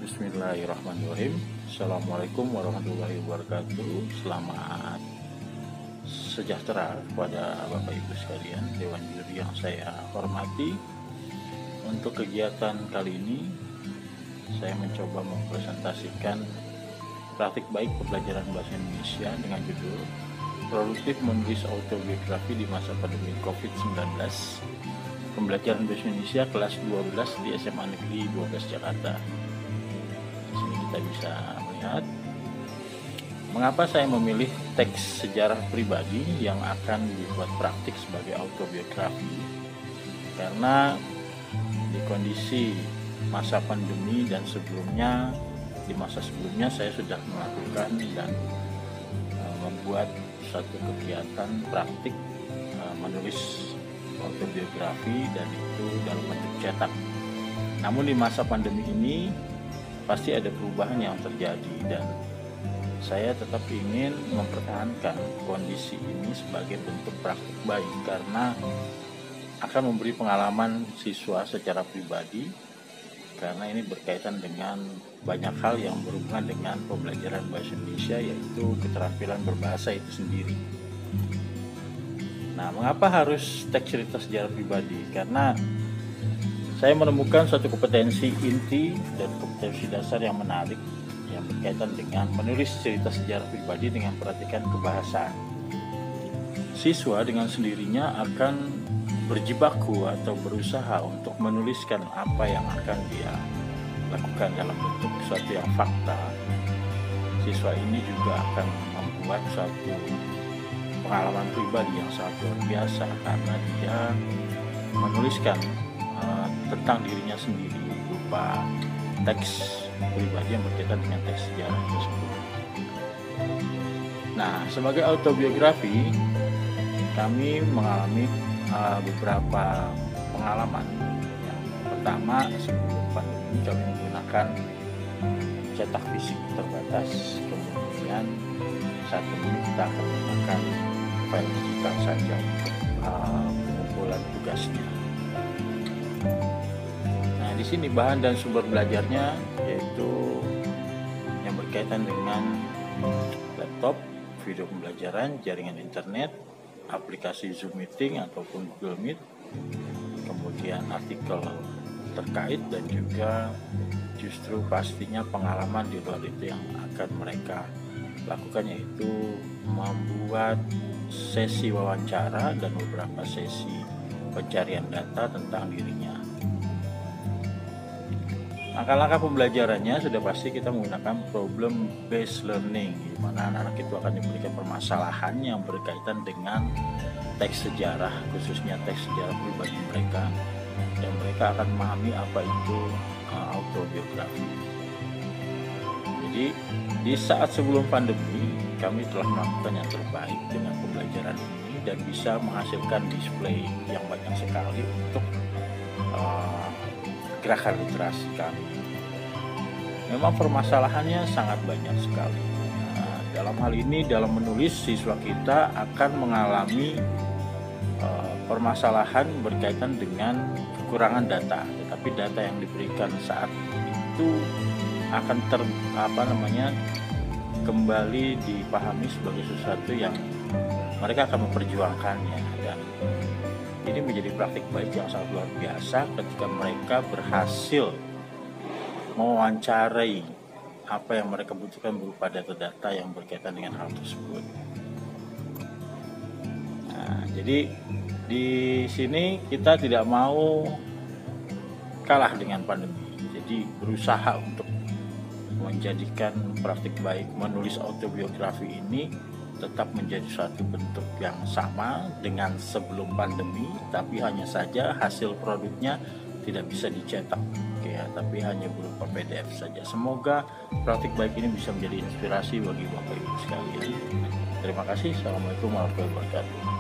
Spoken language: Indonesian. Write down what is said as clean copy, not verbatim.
Bismillahirrahmanirrahim. Assalamualaikum warahmatullahi wabarakatuh. Selamat sejahtera kepada Bapak Ibu sekalian, Dewan Juri yang saya hormati. Untuk kegiatan kali ini, saya mencoba mempresentasikan praktik baik pembelajaran bahasa Indonesia dengan judul Produktif Menulis Autobiografi di Masa Pandemi COVID-19. Pembelajaran bahasa Indonesia kelas 12 di SMA Negeri 12 Jakarta. Di sini kita bisa melihat mengapa saya memilih teks sejarah pribadi yang akan dibuat praktik sebagai autobiografi. Karena di kondisi masa pandemi dan sebelumnya, di masa sebelumnya saya sudah melakukan dan membuat satu kegiatan praktik menulis autobiografi, dan itu dalam bentuk cetak. Namun di masa pandemi ini pasti ada perubahan yang terjadi, dan saya tetap ingin mempertahankan kondisi ini sebagai bentuk praktik baik karena akan memberi pengalaman siswa secara pribadi, karena ini berkaitan dengan banyak hal yang berhubungan dengan pembelajaran bahasa Indonesia, yaitu keterampilan berbahasa itu sendiri. Nah, mengapa harus teks cerita sejarah pribadi? Karena saya menemukan satu kompetensi inti dan kompetensi dasar yang menarik yang berkaitan dengan menulis cerita sejarah pribadi dengan perhatikan kebahasaan. Siswa dengan sendirinya akan berjibaku atau berusaha untuk menuliskan apa yang akan dia lakukan dalam bentuk suatu yang fakta. Siswa ini juga akan membuat suatu pengalaman pribadi yang sangat luar biasa karena dia menuliskan tentang dirinya sendiri berupa teks pribadi yang berkaitan dengan teks sejarah tersebut. Nah, sebagai autobiografi, kami mengalami beberapa pengalaman. Yang pertama, sebelum pandemi kami menggunakan cetak fisik terbatas, kemudian saat ini kita akan menggunakan file digital saja untuk pengumpulan tugasnya. Nah, di sini bahan dan sumber belajarnya yaitu yang berkaitan dengan laptop, video pembelajaran, jaringan internet, aplikasi Zoom Meeting ataupun Google Meet, kemudian artikel terkait, dan juga justru pastinya pengalaman di luar itu yang akan mereka lakukan, yaitu membuat sesi wawancara dan beberapa sesi pencarian data tentang dirinya. Langkah-langkah pembelajarannya sudah pasti kita menggunakan problem based learning, di mana anak-anak itu akan diberikan permasalahan yang berkaitan dengan teks sejarah, khususnya teks sejarah pribadi mereka, dan mereka akan memahami apa itu autobiografi. Jadi di saat sebelum pandemi, kami telah melakukan yang terbaik dengan pembelajaran ini dan bisa menghasilkan display yang banyak sekali untuk gerakan literasi kami. Memang permasalahannya sangat banyak sekali. Nah, dalam hal ini, dalam menulis, siswa kita akan mengalami permasalahan berkaitan dengan kekurangan data, tetapi data yang diberikan saat itu akan kembali dipahami sebagai sesuatu yang mereka akan memperjuangkannya, dan ini menjadi praktik baik yang sangat luar biasa ketika mereka berhasil mewawancarai apa yang mereka butuhkan berupa data-data yang berkaitan dengan hal tersebut. Nah, jadi di sini kita tidak mau kalah dengan pandemi, jadi berusaha untuk menjadikan praktik baik menulis autobiografi ini tetap menjadi suatu bentuk yang sama dengan sebelum pandemi, tapi hanya saja hasil produknya tidak bisa dicetak, tapi hanya berupa PDF saja. Semoga praktik baik ini bisa menjadi inspirasi bagi Bapak Ibu sekalian. Terima kasih. Assalamualaikum warahmatullahi wabarakatuh.